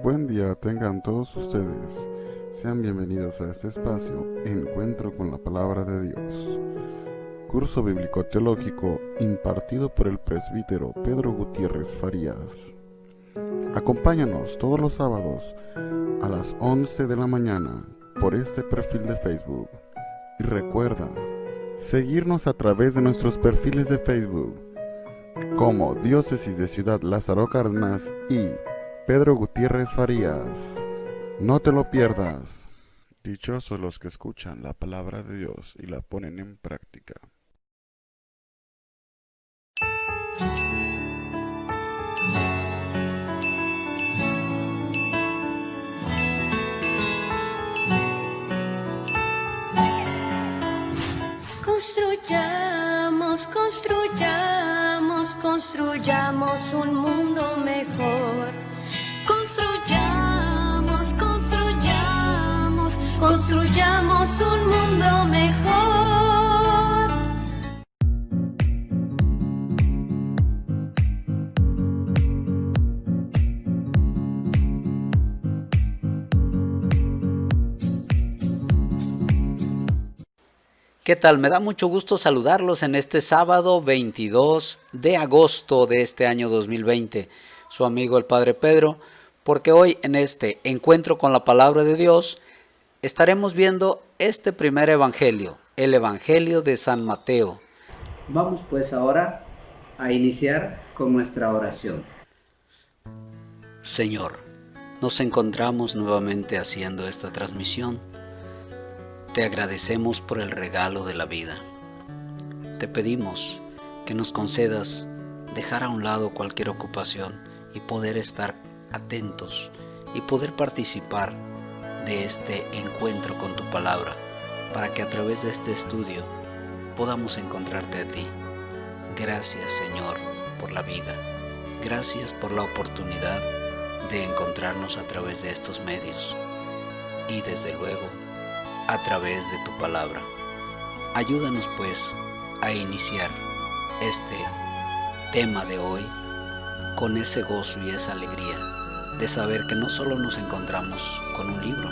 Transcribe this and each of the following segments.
Buen día tengan todos ustedes. Sean bienvenidos a este espacio, Encuentro con la Palabra de Dios. Curso bíblico teológico impartido por el presbítero Pedro Gutiérrez Farías. Acompáñanos todos los sábados a las 11 de la mañana por este perfil de Facebook. Y recuerda, seguirnos a través de nuestros perfiles de Facebook como Diócesis de Ciudad Lázaro Cárdenas y Pedro Gutiérrez Farías. No te lo pierdas. Dichosos los que escuchan la palabra de Dios y la ponen en práctica. Construyamos, construyamos, construyamos un mundo mejor. Construyamos, construyamos, construyamos un mundo mejor. ¿Qué tal? Me da mucho gusto saludarlos en este sábado 22 de agosto de este año 2020. Su amigo el Padre Pedro, porque hoy en este encuentro con la Palabra de Dios estaremos viendo este primer evangelio, el Evangelio de San Mateo. Vamos pues ahora a iniciar con nuestra oración. Señor, nos encontramos nuevamente haciendo esta transmisión. Te agradecemos por el regalo de la vida. Te pedimos que nos concedas dejar a un lado cualquier ocupación y poder estar atentos y poder participar de este encuentro con tu palabra, para que a través de este estudio podamos encontrarte a ti. Gracias, Señor, por la vida. Gracias por la oportunidad de encontrarnos a través de estos medios y desde luego a través de tu palabra. Ayúdanos pues a iniciar este tema de hoy con ese gozo y esa alegría de saber que no solo nos encontramos con un libro,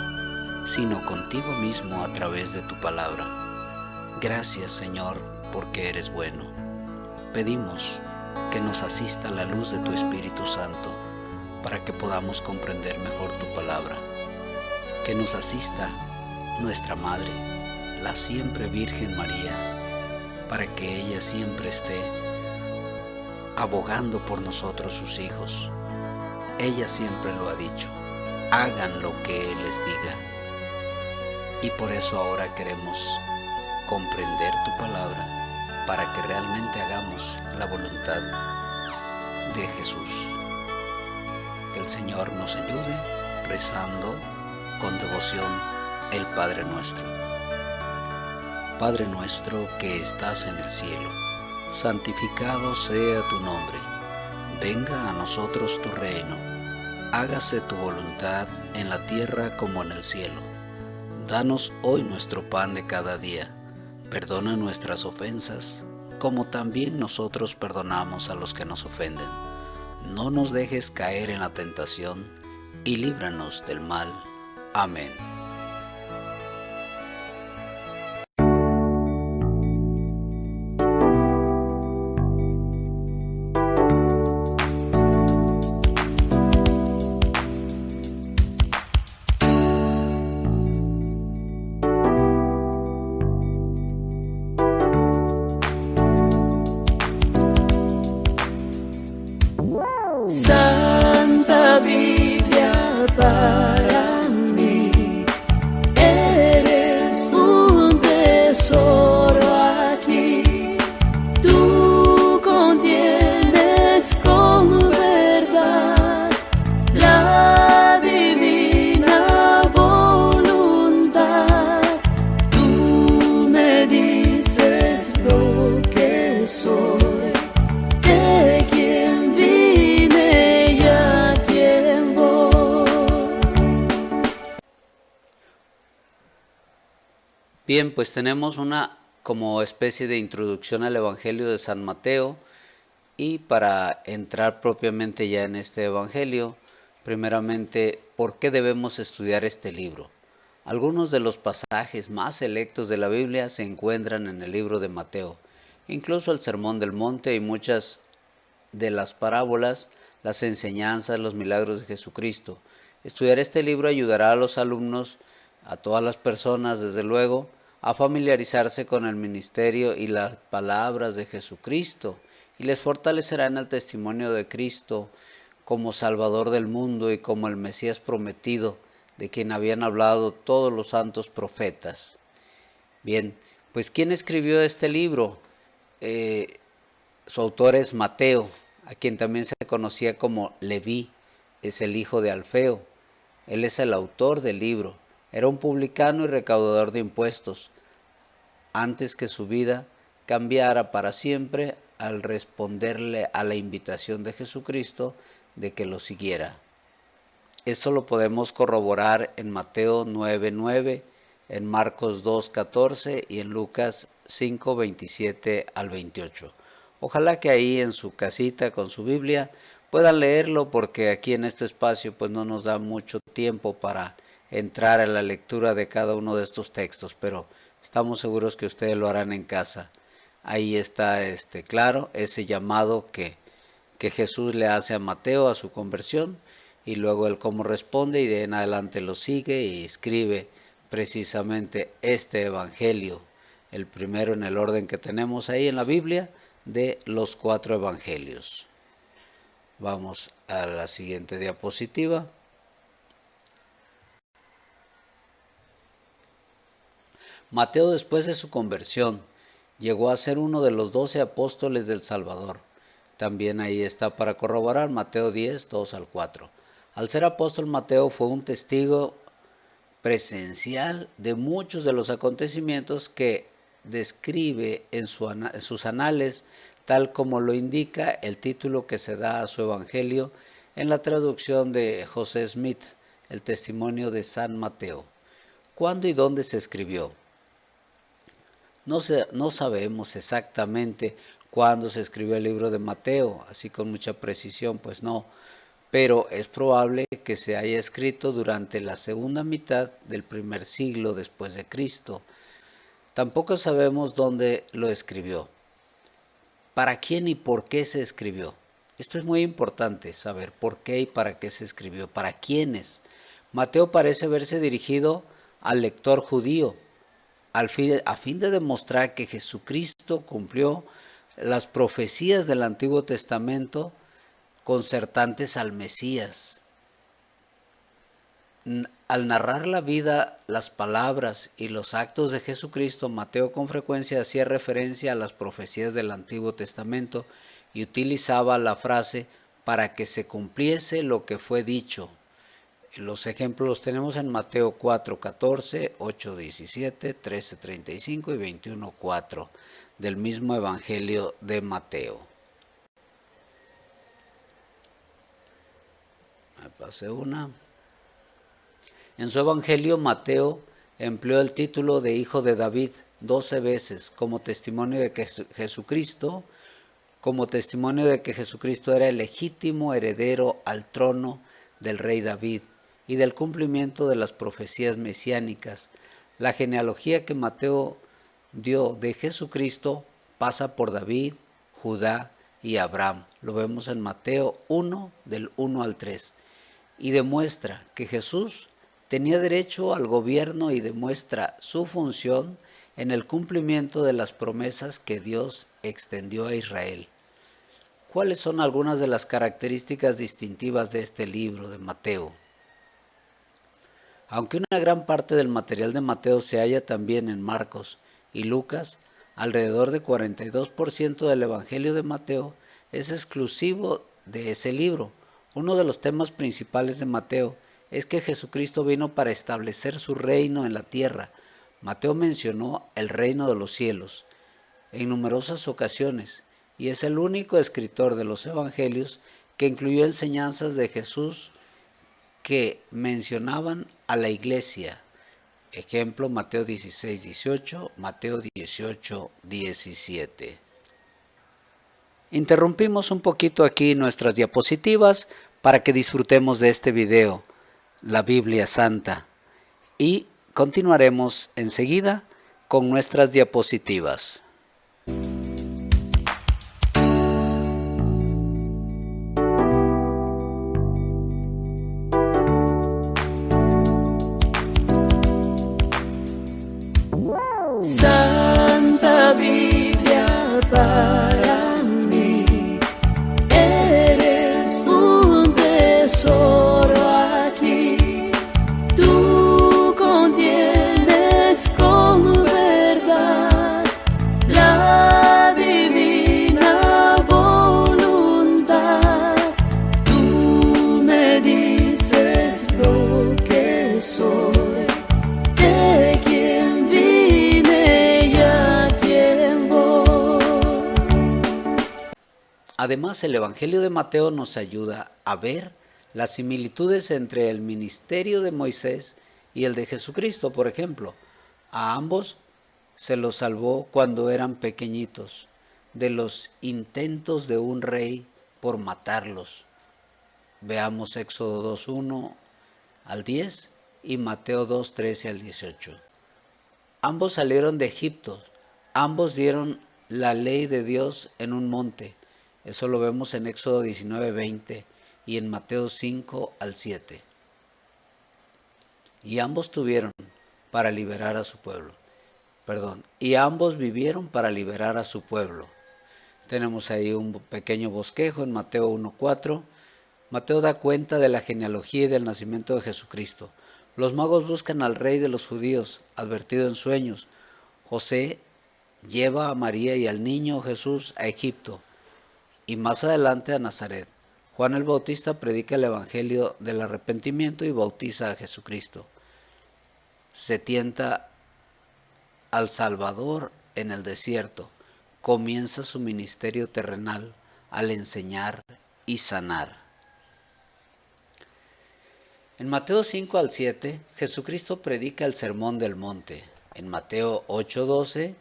sino contigo mismo a través de tu palabra. Gracias, Señor, porque eres bueno. Pedimos que nos asista la luz de tu Espíritu Santo para que podamos comprender mejor tu palabra. Que nos asista nuestra Madre, la siempre Virgen María, para que ella siempre esté abogando por nosotros sus hijos. Ella siempre lo ha dicho, hagan lo que Él les diga. Y por eso ahora queremos comprender tu palabra, para que realmente hagamos la voluntad de Jesús. Que el Señor nos ayude rezando con devoción el Padre Nuestro. Padre nuestro que estás en el cielo, santificado sea tu nombre. Venga a nosotros tu reino. Hágase tu voluntad en la tierra como en el cielo. Danos hoy nuestro pan de cada día. Perdona nuestras ofensas, como también nosotros perdonamos a los que nos ofenden. No nos dejes caer en la tentación, y líbranos del mal. Amén. Santa Biblia para mí, eres un tesoro aquí. Tú contienes con verdad la divina voluntad. Tú me dices lo que soy. Bien, pues tenemos una como especie de introducción al Evangelio de San Mateo, y para entrar propiamente ya en este Evangelio, Primeramente, ¿por qué debemos estudiar este libro? Algunos de los pasajes más selectos de la Biblia se encuentran en el libro de Mateo. Incluso el Sermón del Monte y muchas de las parábolas, las enseñanzas, los milagros de Jesucristo. Estudiar este libro ayudará a los alumnos, a todas las personas, desde luego, a familiarizarse con el ministerio y las palabras de Jesucristo, y les fortalecerá en el testimonio de Cristo como Salvador del mundo y como el Mesías prometido, de quien habían hablado todos los santos profetas. Bien, pues ¿quién escribió este libro? Su autor es Mateo, a quien también se conocía como Leví, es el hijo de Alfeo. Él es el autor del libro. Era un publicano y recaudador de impuestos, antes que su vida cambiara para siempre al responderle a la invitación de Jesucristo de que lo siguiera. Esto lo podemos corroborar en Mateo 9:9, en Marcos 2:14 y en Lucas 5:27 al 28. Ojalá que ahí en su casita con su Biblia puedan leerlo, porque aquí en este espacio pues no nos da mucho tiempo para entrar en la lectura de cada uno de estos textos, pero estamos seguros que ustedes lo harán en casa. Ahí está claro ese llamado que Jesús le hace a Mateo a su conversión, y luego él cómo responde, y de en adelante lo sigue y escribe precisamente este evangelio, el primero en el orden que tenemos ahí en la Biblia de los 4 evangelios. Vamos a la siguiente diapositiva. Mateo, después de su conversión, llegó a ser uno de los 12 apóstoles del Salvador. También ahí está para corroborar, Mateo 10, 2 al 4. Al ser apóstol, Mateo fue un testigo presencial de muchos de los acontecimientos que describe en sus anales, tal como lo indica el título que se da a su evangelio en la traducción de José Smith, el testimonio de San Mateo. ¿Cuándo y dónde se escribió? No sabemos exactamente cuándo se escribió el libro de Mateo, así con mucha precisión, pues no, pero es probable que se haya escrito durante la segunda mitad del primer siglo después de Cristo. Tampoco sabemos dónde lo escribió. ¿Para quién y por qué se escribió? Esto es muy importante, saber por qué y para qué se escribió, para quiénes. Mateo parece verse dirigido al lector judío, a fin de demostrar que Jesucristo cumplió las profecías del Antiguo Testamento concertantes al Mesías. Al narrar la vida, las palabras y los actos de Jesucristo, Mateo con frecuencia hacía referencia a las profecías del Antiguo Testamento y utilizaba la frase para que se cumpliese lo que fue dicho. Los ejemplos los tenemos en Mateo 4:14, 8:17, 13:35 y 21:4 del mismo Evangelio de Mateo. Me pasé una. En su Evangelio, Mateo empleó el título de Hijo de David 12 veces como testimonio de que Jesucristo era el legítimo heredero al trono del rey David y del cumplimiento de las profecías mesiánicas. La genealogía que Mateo dio de Jesucristo pasa por David, Judá y Abraham. Lo vemos en Mateo 1, del 1 al 3. Y demuestra que Jesús tenía derecho al gobierno y demuestra su función en el cumplimiento de las promesas que Dios extendió a Israel. ¿Cuáles son algunas de las características distintivas de este libro de Mateo? Aunque una gran parte del material de Mateo se halla también en Marcos y Lucas, alrededor de 42% del Evangelio de Mateo es exclusivo de ese libro. Uno de los temas principales de Mateo es que Jesucristo vino para establecer su reino en la tierra. Mateo mencionó el reino de los cielos en numerosas ocasiones y es el único escritor de los evangelios que incluyó enseñanzas de Jesús que mencionaban a la iglesia. Ejemplo, Mateo 16:18, Mateo 18:17. Interrumpimos un poquito aquí nuestras diapositivas para que disfrutemos de este video, la Biblia Santa, y continuaremos enseguida con nuestras diapositivas. Santa Biblia para mí, eres un tesoro aquí. Tú contienes con verdad la divina voluntad. Tú me dices lo que soy. Además, el Evangelio de Mateo nos ayuda a ver las similitudes entre el ministerio de Moisés y el de Jesucristo. Por ejemplo, a ambos se los salvó cuando eran pequeñitos de los intentos de un rey por matarlos. Veamos Éxodo 2:1 al 10 y Mateo 2:13 al 18. Ambos salieron de Egipto, ambos dieron la ley de Dios en un monte. Eso lo vemos en Éxodo 19:20 y en Mateo 5 al 7. Y ambos tuvieron para liberar a su pueblo. Y ambos vivieron para liberar a su pueblo. Tenemos ahí un pequeño bosquejo en Mateo 1:4. Mateo da cuenta de la genealogía y del nacimiento de Jesucristo. Los magos buscan al rey de los judíos, advertido en sueños. José lleva a María y al niño Jesús a Egipto y más adelante a Nazaret. Juan el Bautista predica el evangelio del arrepentimiento y bautiza a Jesucristo. Se tienta al Salvador en el desierto. Comienza su ministerio terrenal al enseñar y sanar. En Mateo 5 al 7, Jesucristo predica el Sermón del Monte. En Mateo 8:12,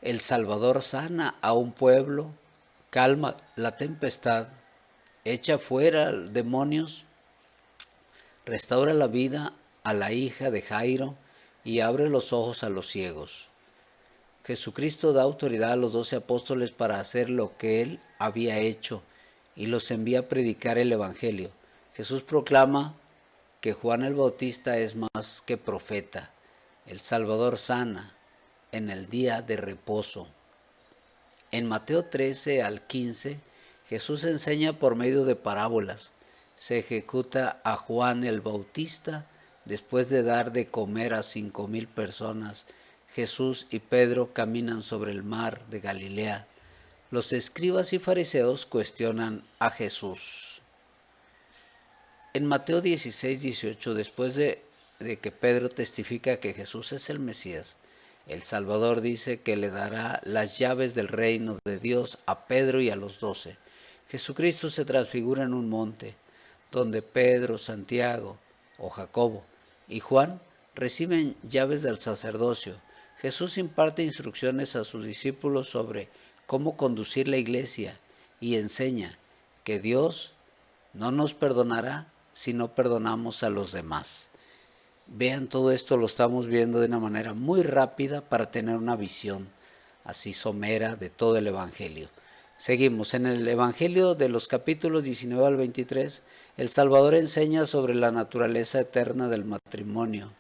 el Salvador sana a un pueblo, calma la tempestad, echa fuera demonios, restaura la vida a la hija de Jairo y abre los ojos a los ciegos. Jesucristo da autoridad a los 12 apóstoles para hacer lo que Él había hecho y los envía a predicar el Evangelio. Jesús proclama que Juan el Bautista es más que profeta. El Salvador sana en el día de reposo. En Mateo 13 al 15, Jesús enseña por medio de parábolas. Se ejecuta a Juan el Bautista después de dar de comer a 5,000 personas. Jesús y Pedro caminan sobre el mar de Galilea. Los escribas y fariseos cuestionan a Jesús. En Mateo 16:18, después de que Pedro testifica que Jesús es el Mesías, el Salvador dice que le dará las llaves del reino de Dios a Pedro y a los 12. Jesucristo se transfigura en un monte, donde Pedro, Santiago o Jacobo y Juan reciben llaves del sacerdocio. Jesús imparte instrucciones a sus discípulos sobre cómo conducir la iglesia y enseña que Dios no nos perdonará si no perdonamos a los demás. Vean, todo esto lo estamos viendo de una manera muy rápida para tener una visión así somera de todo el Evangelio. Seguimos en el Evangelio de los capítulos 19 al 23. El Salvador enseña sobre la naturaleza eterna del matrimonio.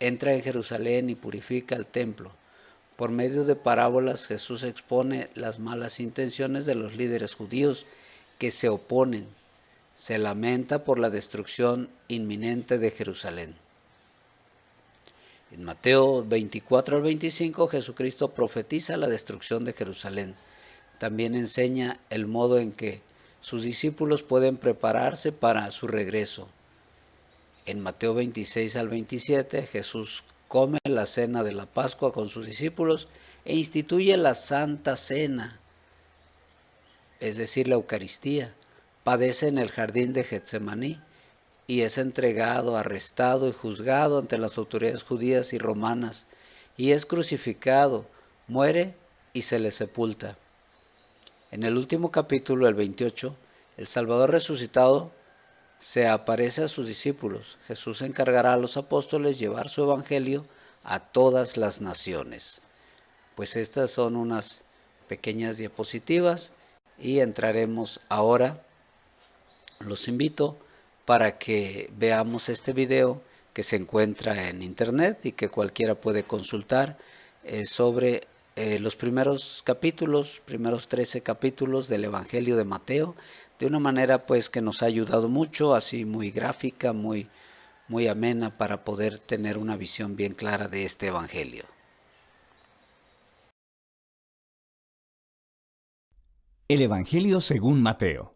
Entra en Jerusalén y purifica el templo. Por medio de parábolas, Jesús expone las malas intenciones de los líderes judíos que se oponen. Se lamenta por la destrucción inminente de Jerusalén. En Mateo 24 al 25, Jesucristo profetiza la destrucción de Jerusalén. También enseña el modo en que sus discípulos pueden prepararse para su regreso. En Mateo 26 al 27, Jesús come la cena de la Pascua con sus discípulos e instituye la Santa Cena, es decir, la Eucaristía. Padece en el jardín de Getsemaní y es entregado, arrestado y juzgado ante las autoridades judías y romanas, y es crucificado, muere y se le sepulta. En el último capítulo, el 28, El Salvador resucitado se aparece a sus discípulos. Jesús encargará a los apóstoles llevar su evangelio a todas las naciones. Pues estas son unas pequeñas diapositivas y entraremos ahora. Los invito para que veamos este video que se encuentra en internet y que cualquiera puede consultar sobre los primeros 13 capítulos del Evangelio de Mateo, de una manera pues que nos ha ayudado mucho, así muy gráfica, muy amena, para poder tener una visión bien clara de este Evangelio. El Evangelio según Mateo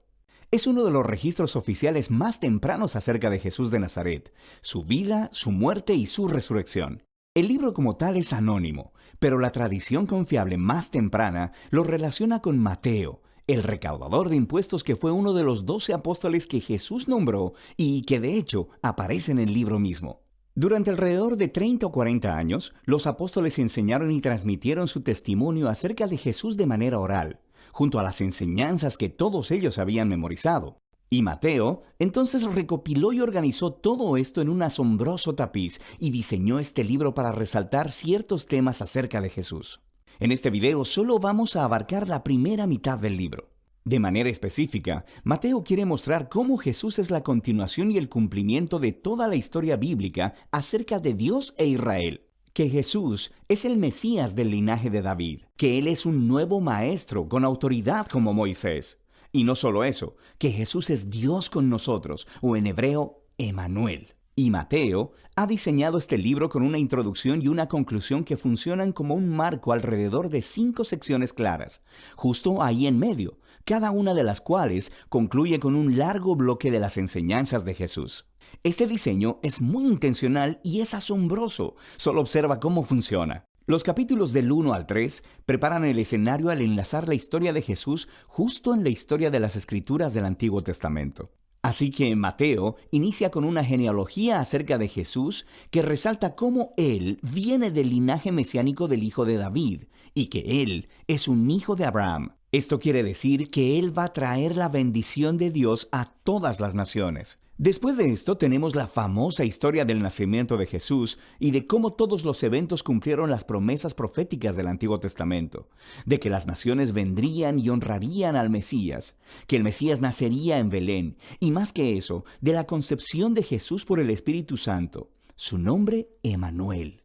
es uno de los registros oficiales más tempranos acerca de Jesús de Nazaret, su vida, su muerte y su resurrección. El libro como tal es anónimo, pero la tradición confiable más temprana lo relaciona con Mateo, el recaudador de impuestos que fue uno de los 12 apóstoles que Jesús nombró y que de hecho aparece en el libro mismo. Durante alrededor de 30 o 40 años, los apóstoles enseñaron y transmitieron su testimonio acerca de Jesús de manera oral, junto a las enseñanzas que todos ellos habían memorizado. Y Mateo entonces recopiló y organizó todo esto en un asombroso tapiz y diseñó este libro para resaltar ciertos temas acerca de Jesús. En este video solo vamos a abarcar la primera mitad del libro. De manera específica, Mateo quiere mostrar cómo Jesús es la continuación y el cumplimiento de toda la historia bíblica acerca de Dios e Israel. Que Jesús es el Mesías del linaje de David, que Él es un nuevo maestro con autoridad como Moisés. Y no solo eso, que Jesús es Dios con nosotros, o en hebreo, Emanuel. Y Mateo ha diseñado este libro con una introducción y una conclusión que funcionan como un marco alrededor de 5 secciones claras, justo ahí en medio, cada una de las cuales concluye con un largo bloque de las enseñanzas de Jesús. Este diseño es muy intencional y es asombroso. Solo observa cómo funciona. Los capítulos del 1 al 3 preparan el escenario al enlazar la historia de Jesús justo en la historia de las Escrituras del Antiguo Testamento. Así que Mateo inicia con una genealogía acerca de Jesús que resalta cómo Él viene del linaje mesiánico del hijo de David y que Él es un hijo de Abraham. Esto quiere decir que Él va a traer la bendición de Dios a todas las naciones. Después de esto tenemos la famosa historia del nacimiento de Jesús y de cómo todos los eventos cumplieron las promesas proféticas del Antiguo Testamento, de que las naciones vendrían y honrarían al Mesías, que el Mesías nacería en Belén, y más que eso, de la concepción de Jesús por el Espíritu Santo, su nombre Emanuel.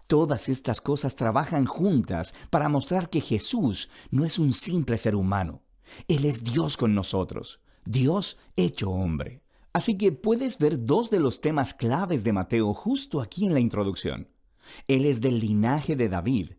Todas estas cosas trabajan juntas para mostrar que Jesús no es un simple ser humano. Él es Dios con nosotros, Dios hecho hombre. Así que puedes ver 2 de los temas claves de Mateo justo aquí en la introducción. Él es del linaje de David.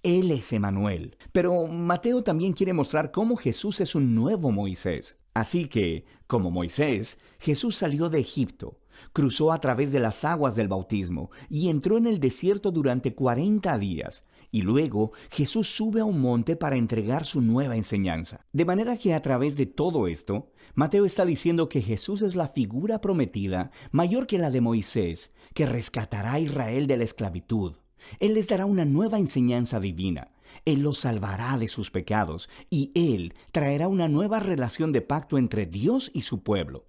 Él es Emanuel. Pero Mateo también quiere mostrar cómo Jesús es un nuevo Moisés. Así que, como Moisés, Jesús salió de Egipto, cruzó a través de las aguas del bautismo y entró en el desierto durante 40 días. Y luego Jesús sube a un monte para entregar su nueva enseñanza. De manera que a través de todo esto, Mateo está diciendo que Jesús es la figura prometida mayor que la de Moisés, que rescatará a Israel de la esclavitud. Él les dará una nueva enseñanza divina. Él los salvará de sus pecados y Él traerá una nueva relación de pacto entre Dios y su pueblo.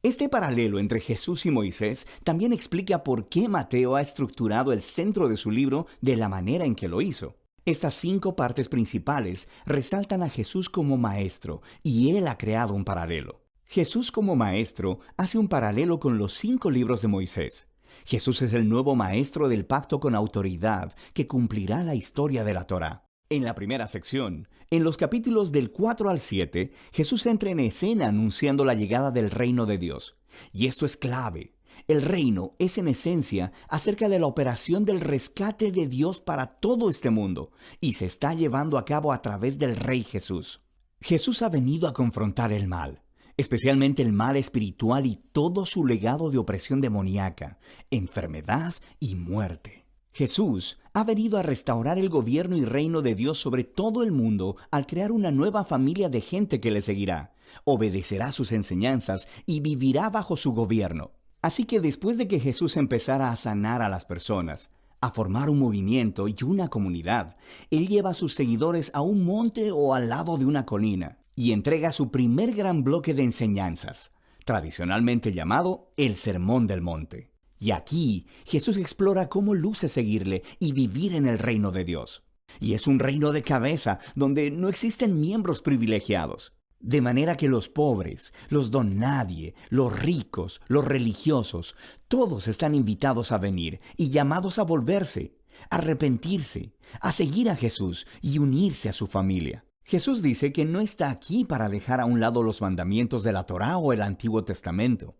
Este paralelo entre Jesús y Moisés también explica por qué Mateo ha estructurado el centro de su libro de la manera en que lo hizo. Estas 5 partes principales resaltan a Jesús como maestro y Él ha creado un paralelo. Jesús como maestro hace un paralelo con los 5 libros de Moisés. Jesús es el nuevo maestro del pacto con autoridad que cumplirá la historia de la Torá. En la primera sección, en los capítulos del 4 al 7, Jesús entra en escena anunciando la llegada del reino de Dios. Y esto es clave. El reino es en esencia acerca de la operación del rescate de Dios para todo este mundo y se está llevando a cabo a través del Rey Jesús. Jesús ha venido a confrontar el mal, especialmente el mal espiritual y todo su legado de opresión demoníaca, enfermedad y muerte. Jesús ha venido a restaurar el gobierno y reino de Dios sobre todo el mundo al crear una nueva familia de gente que le seguirá, obedecerá sus enseñanzas y vivirá bajo su gobierno. Así que después de que Jesús empezara a sanar a las personas, a formar un movimiento y una comunidad, Él lleva a sus seguidores a un monte o al lado de una colina. y entrega su primer gran bloque de enseñanzas, tradicionalmente llamado el Sermón del Monte. Y aquí Jesús explora cómo luce seguirle y vivir en el reino de Dios. Y es un reino de cabeza donde no existen miembros privilegiados. De manera que los pobres, los don nadie, los ricos, los religiosos, todos están invitados a venir y llamados a volverse, a arrepentirse, a seguir a Jesús y unirse a su familia. Jesús dice que no está aquí para dejar a un lado los mandamientos de la Torá o el Antiguo Testamento.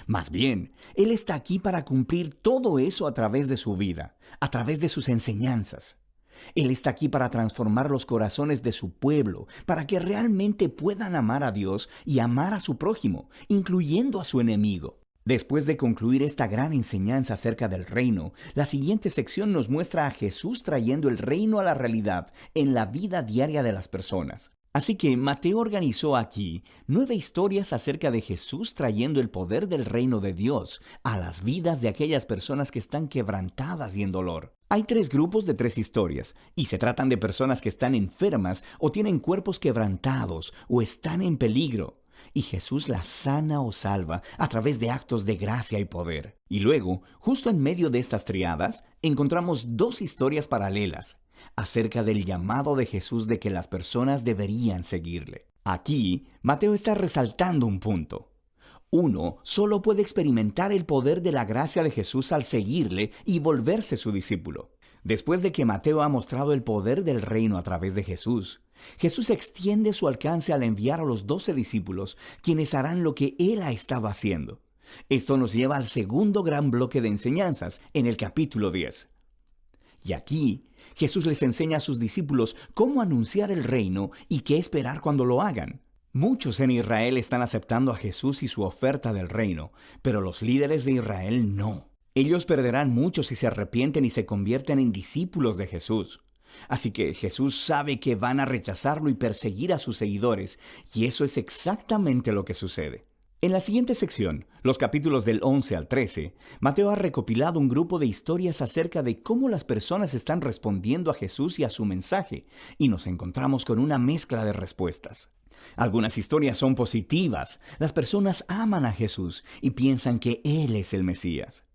Más bien, Él está aquí para cumplir todo eso a través de su vida, a través de sus enseñanzas. Él está aquí para transformar los corazones de su pueblo, para que realmente puedan amar a Dios y amar a su prójimo, incluyendo a su enemigo. Después de concluir esta gran enseñanza acerca del reino, la siguiente sección nos muestra a Jesús trayendo el reino a la realidad en la vida diaria de las personas. Así que Mateo organizó aquí 9 historias acerca de Jesús trayendo el poder del reino de Dios a las vidas de aquellas personas que están quebrantadas y en dolor. Hay 3 grupos de 3 historias, y se tratan de personas que están enfermas o tienen cuerpos quebrantados o están en peligro. Y Jesús las sana o salva a través de actos de gracia y poder. Y luego, justo en medio de estas triadas, encontramos 2 historias paralelas acerca del llamado de Jesús de que las personas deberían seguirle. Aquí, Mateo está resaltando un punto. Uno solo puede experimentar el poder de la gracia de Jesús al seguirle y volverse su discípulo. Después de que Mateo ha mostrado el poder del reino a través de Jesús, Jesús extiende su alcance al enviar a los 12 discípulos, quienes harán lo que Él ha estado haciendo. Esto nos lleva al segundo gran bloque de enseñanzas en el capítulo 10. Y aquí, Jesús les enseña a sus discípulos cómo anunciar el reino y qué esperar cuando lo hagan. Muchos en Israel están aceptando a Jesús y su oferta del reino, pero los líderes de Israel no. Ellos perderán mucho si se arrepienten y se convierten en discípulos de Jesús. Así que Jesús sabe que van a rechazarlo y perseguir a sus seguidores, y eso es exactamente lo que sucede. En la siguiente sección, los capítulos del 11 al 13, Mateo ha recopilado un grupo de historias acerca de cómo las personas están respondiendo a Jesús y a su mensaje, y nos encontramos con una mezcla de respuestas. Algunas historias son positivas. Las personas aman a Jesús y piensan que Él es el Mesías.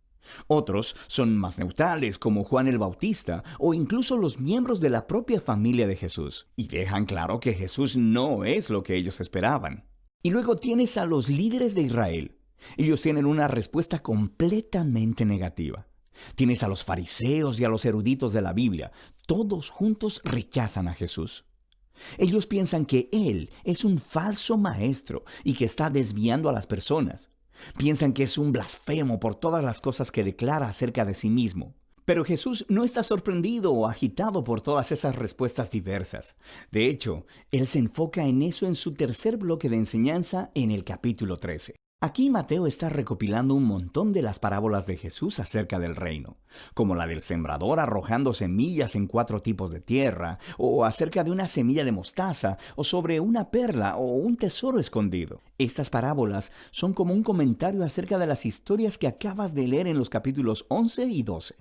Otros son más neutrales, como Juan el Bautista, o incluso los miembros de la propia familia de Jesús, y dejan claro que Jesús no es lo que ellos esperaban. Y luego tienes a los líderes de Israel. Ellos tienen una respuesta completamente negativa. Tienes a los fariseos y a los eruditos de la Biblia. Todos juntos rechazan a Jesús. Ellos piensan que Él es un falso maestro y que está desviando a las personas. Piensan que es un blasfemo por todas las cosas que declara acerca de sí mismo. Pero Jesús no está sorprendido o agitado por todas esas respuestas diversas. De hecho, Él se enfoca en eso en su tercer bloque de enseñanza en el capítulo 13. Aquí Mateo está recopilando un montón de las parábolas de Jesús acerca del reino, como la del sembrador arrojando semillas en 4 tipos de tierra, o acerca de una semilla de mostaza, o sobre una perla o un tesoro escondido. Estas parábolas son como un comentario acerca de las historias que acabas de leer en los capítulos 11 y 12.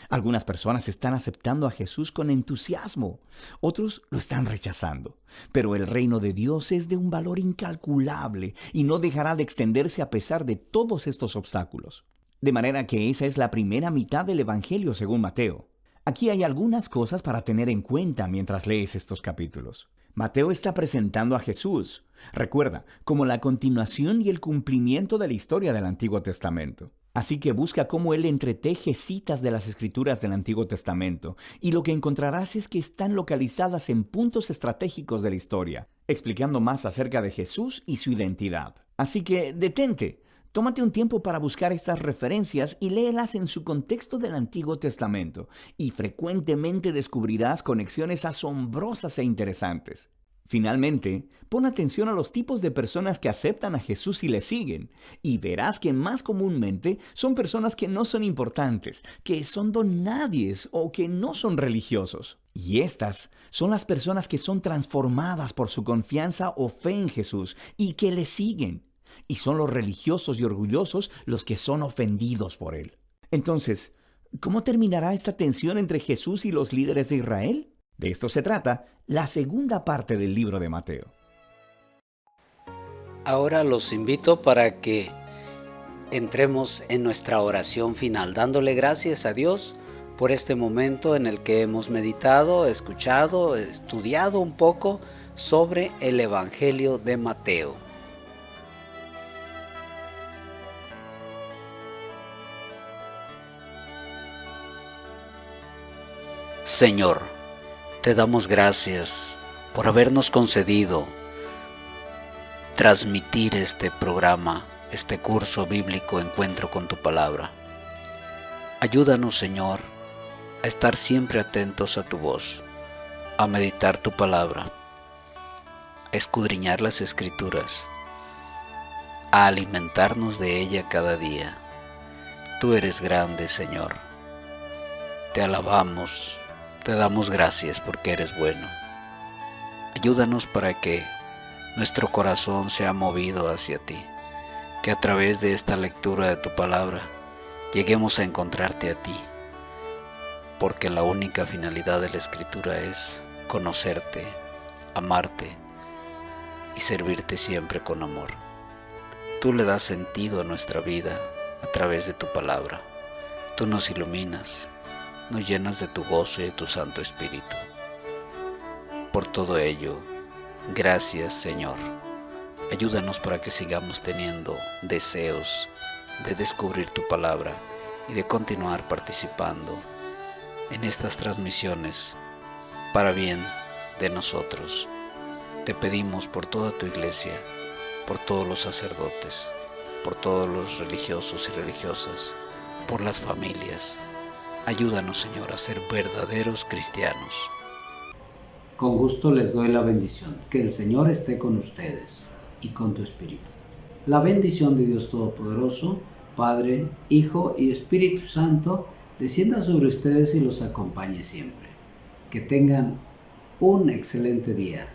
Algunas personas están aceptando a Jesús con entusiasmo, otros lo están rechazando. Pero el reino de Dios es de un valor incalculable y no dejará de extenderse a pesar de todos estos obstáculos. De manera que esa es la primera mitad del Evangelio según Mateo. Aquí hay algunas cosas para tener en cuenta mientras lees estos capítulos. Mateo está presentando a Jesús, recuerda, como la continuación y el cumplimiento de la historia del Antiguo Testamento. Así que busca cómo él entreteje citas de las Escrituras del Antiguo Testamento, y lo que encontrarás es que están localizadas en puntos estratégicos de la historia, explicando más acerca de Jesús y su identidad. Así que detente, tómate un tiempo para buscar estas referencias y léelas en su contexto del Antiguo Testamento, y frecuentemente descubrirás conexiones asombrosas e interesantes. Finalmente, pon atención a los tipos de personas que aceptan a Jesús y le siguen, y verás que más comúnmente son personas que no son importantes, que son donadies o que no son religiosos. Y estas son las personas que son transformadas por su confianza o fe en Jesús y que le siguen. Y son los religiosos y orgullosos los que son ofendidos por él. Entonces, ¿cómo terminará esta tensión entre Jesús y los líderes de Israel? De esto se trata la segunda parte del libro de Mateo. Ahora los invito para que entremos en nuestra oración final, dándole gracias a Dios por este momento en el que hemos meditado, escuchado, estudiado un poco sobre el Evangelio de Mateo. Señor, te damos gracias por habernos concedido transmitir este programa, este curso bíblico Encuentro con tu Palabra. Ayúdanos, Señor, a estar siempre atentos a tu voz, a meditar tu palabra, a escudriñar las Escrituras, a alimentarnos de ella cada día. Tú eres grande, Señor. Te alabamos, te damos gracias porque eres bueno. Ayúdanos para que nuestro corazón sea movido hacia ti, que a través de esta lectura de tu palabra lleguemos a encontrarte a ti, porque la única finalidad de la Escritura es conocerte, amarte y servirte siempre con amor. Tú le das sentido a nuestra vida a través de tu palabra. Tú nos iluminas, nos llenas de tu gozo y de tu Santo Espíritu. Por todo ello, gracias, Señor. Ayúdanos para que sigamos teniendo deseos de descubrir tu palabra y de continuar participando en estas transmisiones para bien de nosotros. Te pedimos por toda tu iglesia, por todos los sacerdotes, por todos los religiosos y religiosas, por las familias. Ayúdanos, Señor, a ser verdaderos cristianos. Con gusto les doy la bendición. Que el Señor esté con ustedes y con tu espíritu. La bendición de Dios Todopoderoso, Padre, Hijo y Espíritu Santo, descienda sobre ustedes y los acompañe siempre. Que tengan un excelente día.